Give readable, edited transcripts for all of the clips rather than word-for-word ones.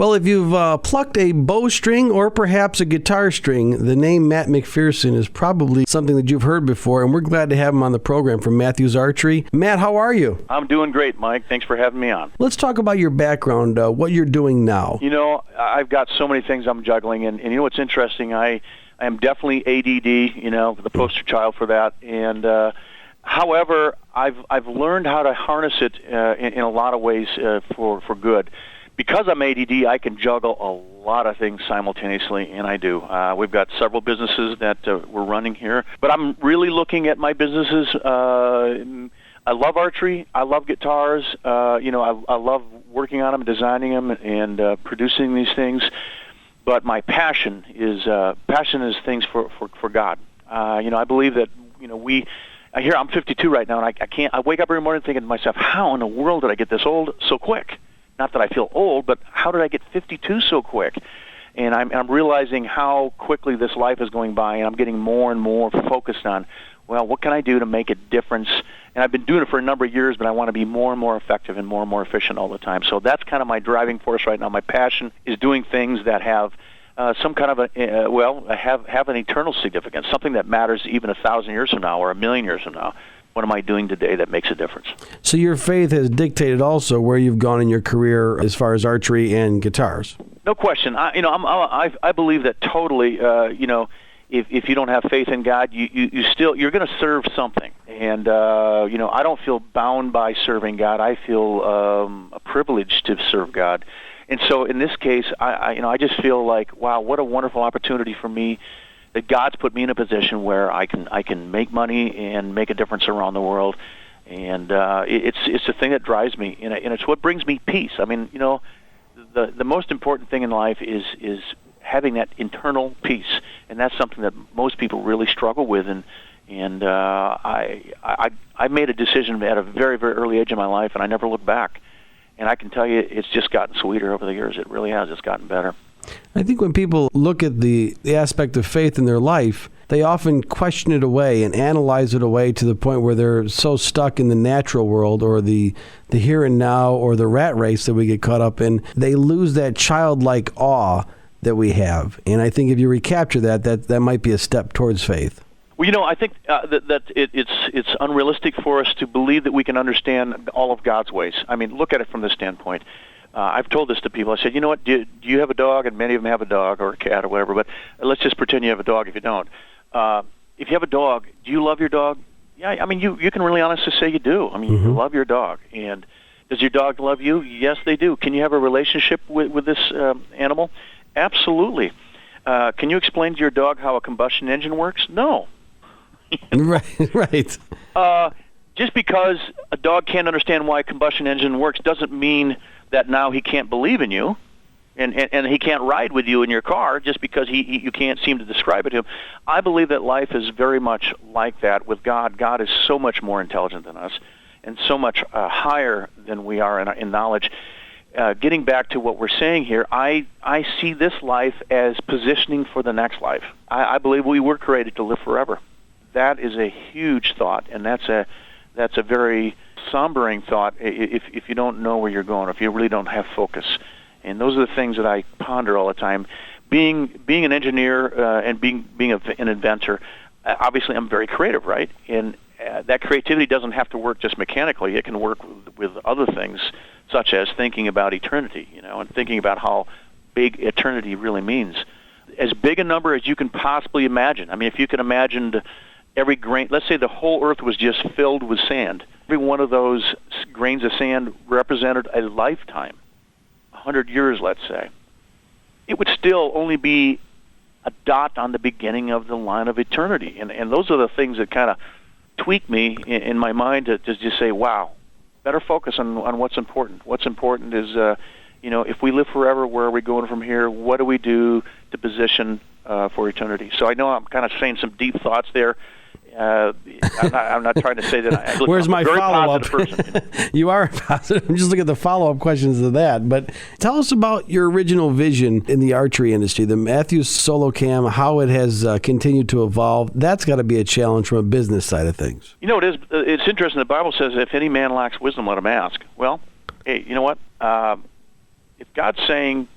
Well, if you've plucked a bowstring or perhaps a guitar string, the name Matt McPherson is probably something that you've heard before, and we're glad to have him on the program from Mathews Archery. Matt, how are you? I'm doing great, Mike. Thanks for having me on. Let's talk about your background, what you're doing now. You know, I've got so many things I'm juggling, and you know what's interesting? I am definitely ADD, you know, the poster child for that, and however, I've learned how to harness it in a lot of ways for good. Because I'm ADD, I can juggle a lot of things simultaneously, and I do. We've got several businesses that we're running here, but I'm really looking at my businesses. I love archery. I love guitars. You know, I love working on them, designing them, and producing these things. But my passion is things for God. You know, I believe that, you know, I'm 52 right now, and I wake up every morning thinking to myself, how in the world did I get this old so quick? Not that I feel old, but how did I get 52 so quick? And I'm realizing how quickly this life is going by, and I'm getting more and more focused on, well, what can I do to make a difference? And I've been doing it for a number of years, but I want to be more and more effective and more efficient all the time. So that's kind of my driving force right now. My passion is doing things that have some kind of have an eternal significance, something that matters even 1,000 years from now or 1,000,000 years from now. What am I doing today that makes a difference? So your faith has dictated also where you've gone in your career as far as archery and guitars. No question. I believe that totally. You know, if you don't have faith in God, you're going to serve something. And you know, I don't feel bound by serving God. I feel a privilege to serve God. And so in this case, I just feel like, wow, what a wonderful opportunity for me that God's put me in a position where I can make money and make a difference around the world, and it's the thing that drives me, and it's what brings me peace. I mean, you know, the most important thing in life is having that internal peace, and that's something that most people really struggle with. And I made a decision at a very early age in my life, and I never looked back. And I can tell you, it's just gotten sweeter over the years. It really has. It's gotten better. I think when people look at the aspect of faith in their life, they often question it away and analyze it away to the point where they're so stuck in the natural world or the here and now or the rat race that we get caught up in. They lose that childlike awe that we have. And I think if you recapture that might be a step towards faith. Well, you know, I think that it's unrealistic for us to believe that we can understand all of God's ways. I mean, look at it from this standpoint. I've told this to people. I said, you know what, do you have a dog? And many of them have a dog or a cat or whatever, but let's just pretend you have a dog if you don't. If you have a dog, do you love your dog? Yeah, I mean, you can really honestly say you do. I mean, you love your dog. And does your dog love you? Yes, they do. Can you have a relationship with this animal? Absolutely. Can you explain to your dog how a combustion engine works? No. Right. Just because a dog can't understand why a combustion engine works doesn't mean that now he can't believe in you, and he can't ride with you in your car just because you can't seem to describe it to him. I believe that life is very much like that with God. God is so much more intelligent than us and so much higher than we are in knowledge. Getting back to what we're saying here, I see this life as positioning for the next life. I believe we were created to live forever. That is a huge thought, and that's a very sombering thought if you don't know where you're going, if you really don't have focus. And those are the things that I ponder all the time. Being an engineer and being an inventor, obviously I'm very creative, right? And that creativity doesn't have to work just mechanically. It can work with other things, such as thinking about eternity, you know, and thinking about how big eternity really means. As big a number as you can possibly imagine. I mean, if you can imagine every grain, let's say the whole earth was just filled with sand. Every one of those grains of sand represented a lifetime, 100 years, let's say. It would still only be a dot on the beginning of the line of eternity. And those are the things that kind of tweak me in my mind to just say, wow, better focus on what's important. What's important is, you know, if we live forever, where are we going from here? What do we do to position for eternity? So I know I'm kind of saying some deep thoughts there. I'm not trying to say that. Where's my follow-up? You are positive. I'm just looking at the follow-up questions to that. But tell us about your original vision in the archery industry, the Mathews Solo Cam, how it has continued to evolve. That's got to be a challenge from a business side of things. You know, it is. It's interesting. The Bible says, if any man lacks wisdom, let him ask. Well, hey, you know what? If God's saying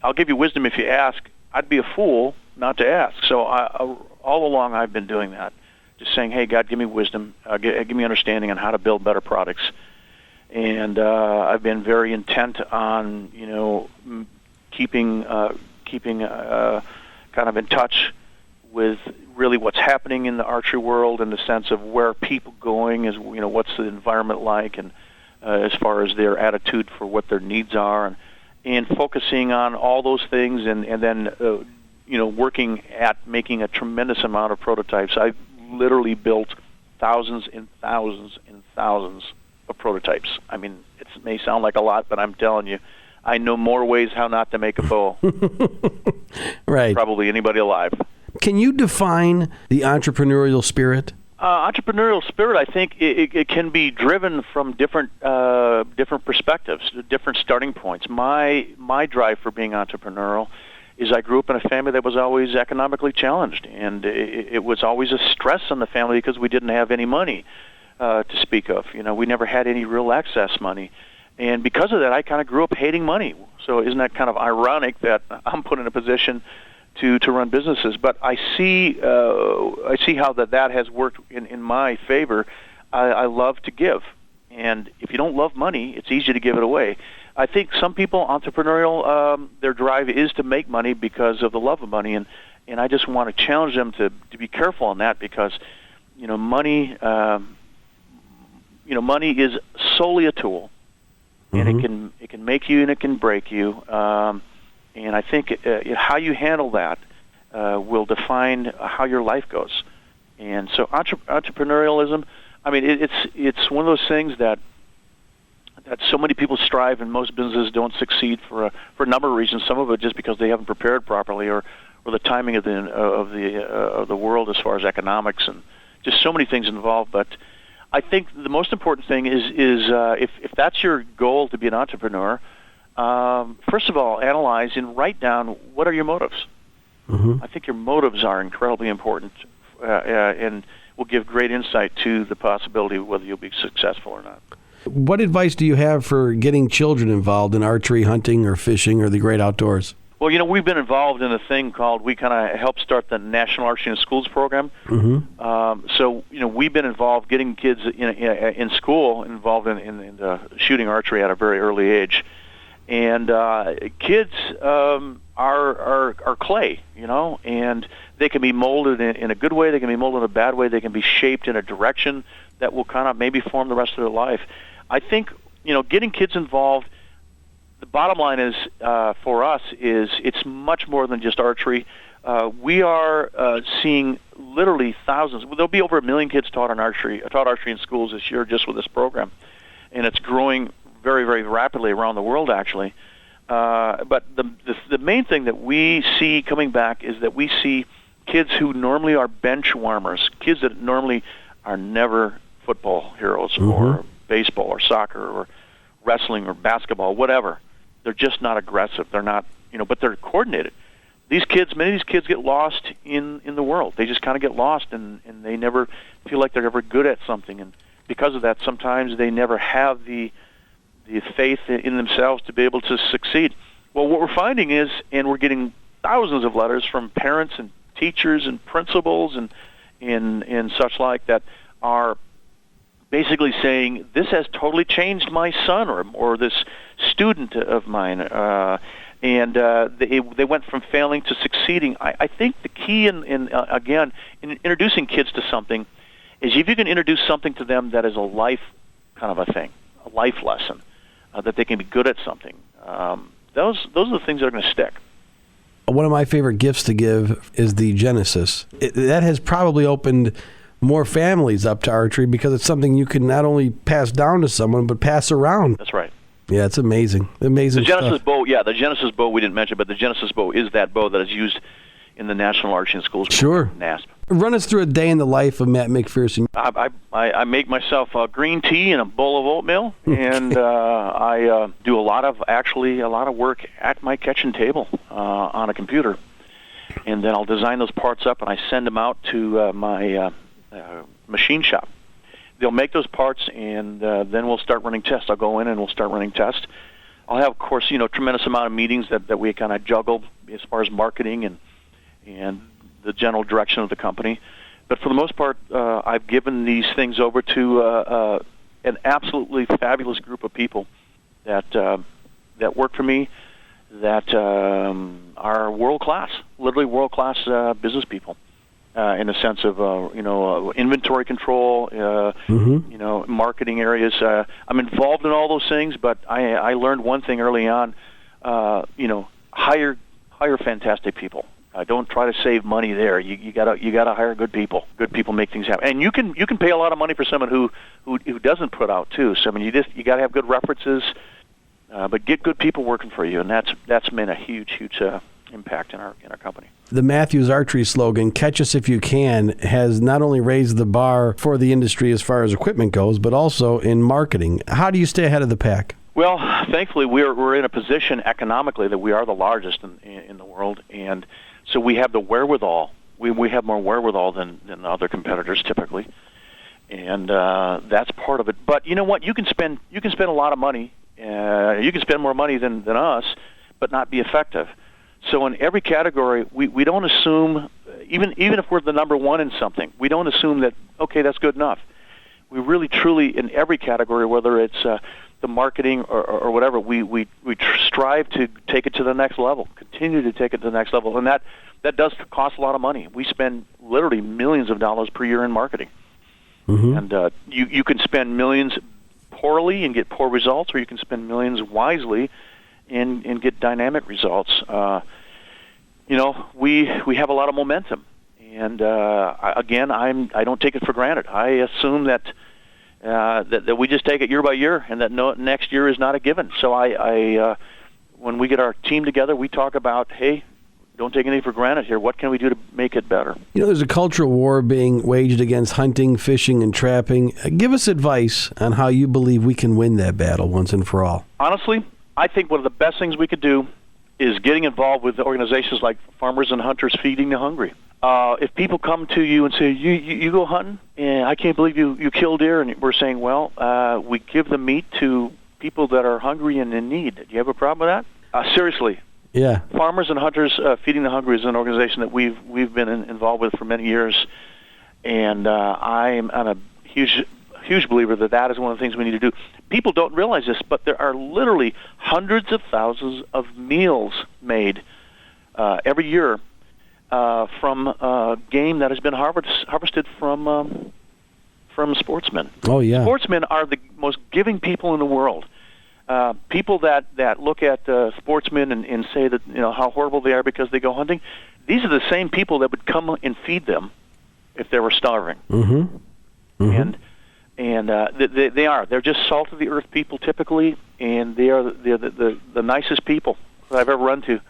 I'll give you wisdom if you ask. I'd be a fool not to ask. So all along I've been doing that, just saying, hey, God, give me wisdom, give me understanding on how to build better products. And I've been very intent on, keeping kind of in touch with really what's happening in the archery world in the sense of where are people going, is what's the environment like, and as far as their attitude for what their needs are, and focusing on all those things, and then working at making a tremendous amount of prototypes. I've literally built thousands and thousands and thousands of prototypes. I mean, it may sound like a lot, but I'm telling you, I know more ways how not to make a bow. Right. Probably anybody alive. Can you define the entrepreneurial spirit? Entrepreneurial spirit, I think, it can be driven from different perspectives, different starting points. My drive for being entrepreneurial is I grew up in a family that was always economically challenged, and it was always a stress on the family because we didn't have any money to speak of. We never had any real excess money. And because of that, I kind of grew up hating money. So isn't that kind of ironic that I'm put in a position to run businesses? But I see how that has worked in my favor. I love to give. And if you don't love money, it's easy to give it away. I think some people, entrepreneurial, their drive is to make money because of the love of money. And I just want to challenge them to be careful on that, because, money, money is solely a tool. And it can make you and it can break you, and I think how you handle that will define how your life goes. And so entrepreneurialism, I mean, it's one of those things that so many people strive, and most businesses don't succeed for a number of reasons. Some of it just because they haven't prepared properly, or the timing of the world as far as economics, and just so many things involved. But I think the most important thing is if that's your goal to be an entrepreneur, first of all, analyze and write down what are your motives. I think your motives are incredibly important, and will give great insight to the possibility of whether you'll be successful or not. What advice do you have for getting children involved in archery, hunting, or fishing, or the great outdoors? Well, we've been involved in a thing called, we kind of helped start the National Archery in Schools program. So, we've been involved getting kids in school involved in shooting archery at a very early age. And kids are clay, and they can be molded in a good way, they can be molded in a bad way, they can be shaped in a direction that will kind of maybe form the rest of their life. I think, getting kids involved, the bottom line is, for us, is it's much more than just archery. We are seeing literally thousands. There'll be over 1 million kids taught archery in schools this year just with this program, and it's growing very, very rapidly around the world, actually. But the main thing that we see coming back is that we see kids who normally are bench warmers, kids that normally are never football heroes or baseball or soccer or wrestling or basketball, whatever. They're just not aggressive. They're not, but they're coordinated. Many of these kids get lost in the world. They just kind of get lost, and they never feel like they're ever good at something. And because of that, sometimes they never have the faith in themselves to be able to succeed. Well, what we're finding is, and we're getting thousands of letters from parents and teachers and principals and such like that are basically saying, this has totally changed my son or this student of mine, and they went from failing to succeeding. I think the key in introducing kids to something is if you can introduce something to them that is a life kind of a thing, a life lesson, that they can be good at something. Those are the things that are going to stick. One of my favorite gifts to give is the Genesis. That has probably opened more families up to archery because it's something you can not only pass down to someone, but pass around. That's right. Yeah, it's amazing. Amazing stuff. The Genesis stuff. bow, the Genesis bow we didn't mention, but the Genesis bow is that bow that is used in the National Archery in Schools. Sure. NASP. Run us through a day in the life of Matt McPherson. I make myself green tea and a bowl of oatmeal, and I do a lot of work at my kitchen table on a computer, and then I'll design those parts up and I send them out to my machine shop. They'll make those parts, and then we'll start running tests. I'll go in and we'll start running tests. I'll have, of course, tremendous amount of meetings that we kind of juggle as far as marketing and the general direction of the company. But for the most part, I've given these things over to an absolutely fabulous group of people that work for me, that are world class, literally world class business people, in the sense of inventory control, marketing areas. I'm involved in all those things, but I learned one thing early on. Hire fantastic people. Don't try to save money there. You gotta hire good people. Good people make things happen. And you can pay a lot of money for someone who doesn't put out too. So I mean, you gotta have good references, but get good people working for you, and that's been a huge impact in our company. The Mathews Archery slogan, "Catch us if you can," has not only raised the bar for the industry as far as equipment goes, but also in marketing. How do you stay ahead of the pack? Well, thankfully, we're in a position economically that we are the largest in the world, and so we have the wherewithal. We have more wherewithal than other competitors typically, and that's part of it. But you know what? You can spend a lot of money. You can spend more money than us, but not be effective. So in every category, we don't assume, even if we're the number one in something, we don't assume that, okay, that's good enough. We really, truly, in every category, whether it's the marketing or whatever, we strive to take it to the next level, continue to take it to the next level. And that does cost a lot of money. We spend literally millions of dollars per year in marketing. Mm-hmm. And you can spend millions poorly and get poor results, or you can spend millions wisely and get dynamic results. We have a lot of momentum, and I don't take it for granted. I assume that we just take it year by year, and that next year is not a given. So I when we get our team together, we talk about, hey, don't take anything for granted here. What can we do to make it better? There's a cultural war being waged against hunting, fishing, and trapping. Give us advice on how you believe we can win that battle once and for all. Honestly, I think one of the best things we could do is getting involved with organizations like Farmers and Hunters Feeding the Hungry. If people come to you and say, you go hunting, and I can't believe you kill deer, and we're saying, well, we give the meat to people that are hungry and in need. Do you have a problem with that? Seriously. Yeah. Farmers and Hunters Feeding the Hungry is an organization that we've been involved with for many years, and I'm a huge believer that is one of the things we need to do. People don't realize this, but there are literally hundreds of thousands of meals made every year from game that has been harvested from sportsmen. Oh, yeah. Sportsmen are the most giving people in the world. People that look at sportsmen and say that how horrible they are because they go hunting, these are the same people that would come and feed them if they were starving. Mm-hmm. Mm-hmm. And they're just salt of the earth people typically, and they're the nicest people that I've ever run to.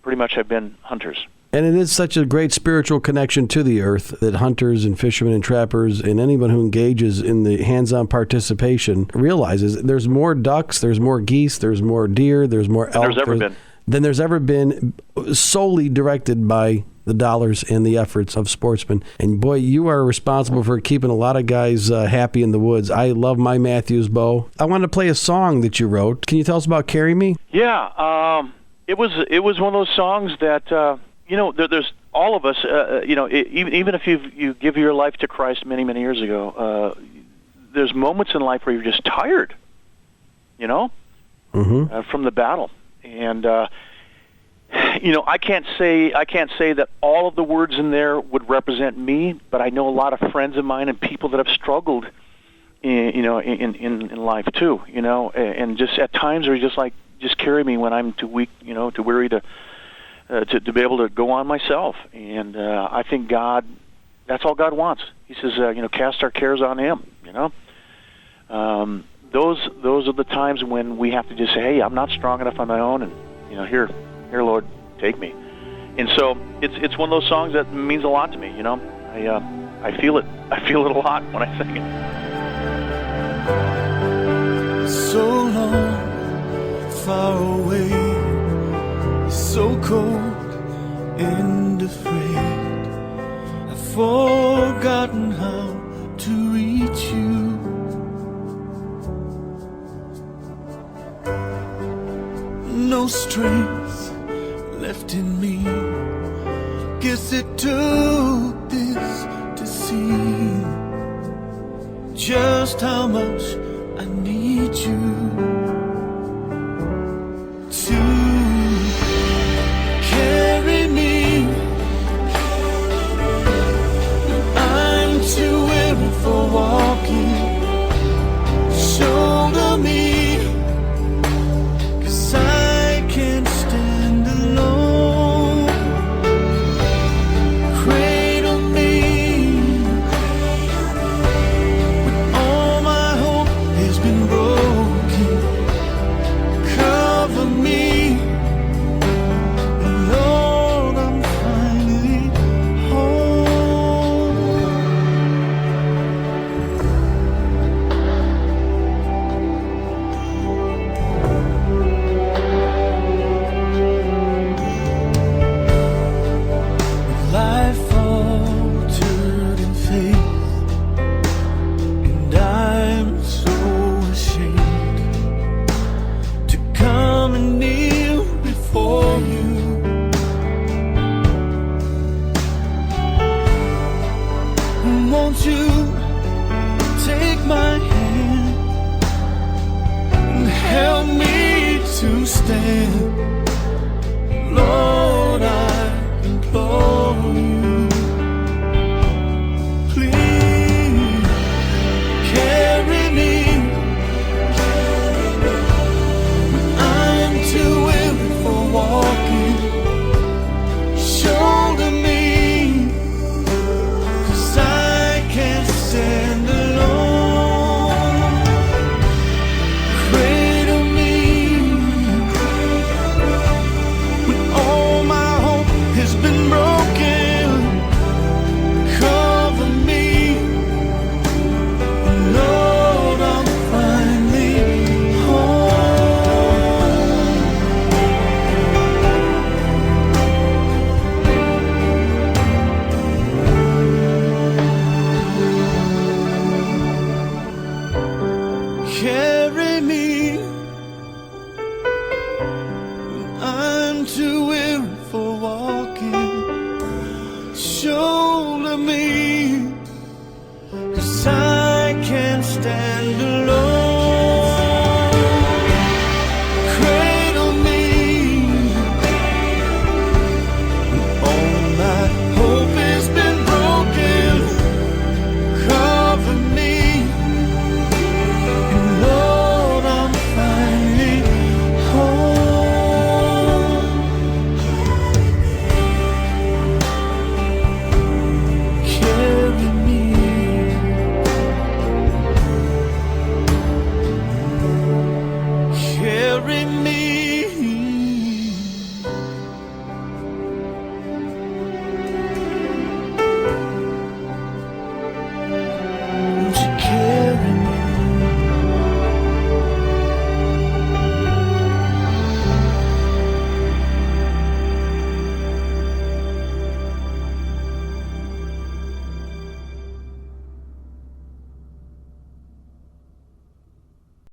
Pretty much have been hunters. And it is such a great spiritual connection to the earth that hunters and fishermen and trappers and anyone who engages in the hands-on participation realizes there's more ducks, there's more geese, there's more deer, there's more elk than there's ever been, solely directed by the dollars and the efforts of sportsmen. And boy, you are responsible for keeping a lot of guys happy in the woods. I love my Mathews bow. I want to play a song that you wrote. Can you tell us about "Carry Me"? Yeah, it was one of those songs that there's all of us. Even if you give your life to Christ many years ago, there's moments in life where you're just tired. Mm-hmm. From the battle, and I can't say that all of the words in there would represent me, but I know a lot of friends of mine and people that have struggled, in life too. And just at times are just carry me when I'm too weak, too weary to be able to go on myself. And I think God, that's all God wants. He says, cast our cares on Him. Those are the times when we have to just say, hey, I'm not strong enough on my own, and here, Lord, take me. And so it's one of those songs that means a lot to me. I feel it. I feel it a lot when I sing it. So long, far away, so cold and afraid. I've forgotten how to reach you. strength left in me. Guess it took this to see just how much I need you to carry me. I'm too weary for walking. Shoulder me, 'cause I can't stand alone. Cradle me when all my hope has been broken. Cover me, and Lord, I'm finally home. Life altered in faith, and I'm so ashamed to come and kneel before you. Won't you take my hand and help me to stand? Lord, I implore you, please carry me. I'm too weary for walking. Shoulder me, 'cause I can't stand alone. Cradle me when all my hope has been broken. Cover me, and Lord, I'm finally home. Carry me when I'm too weary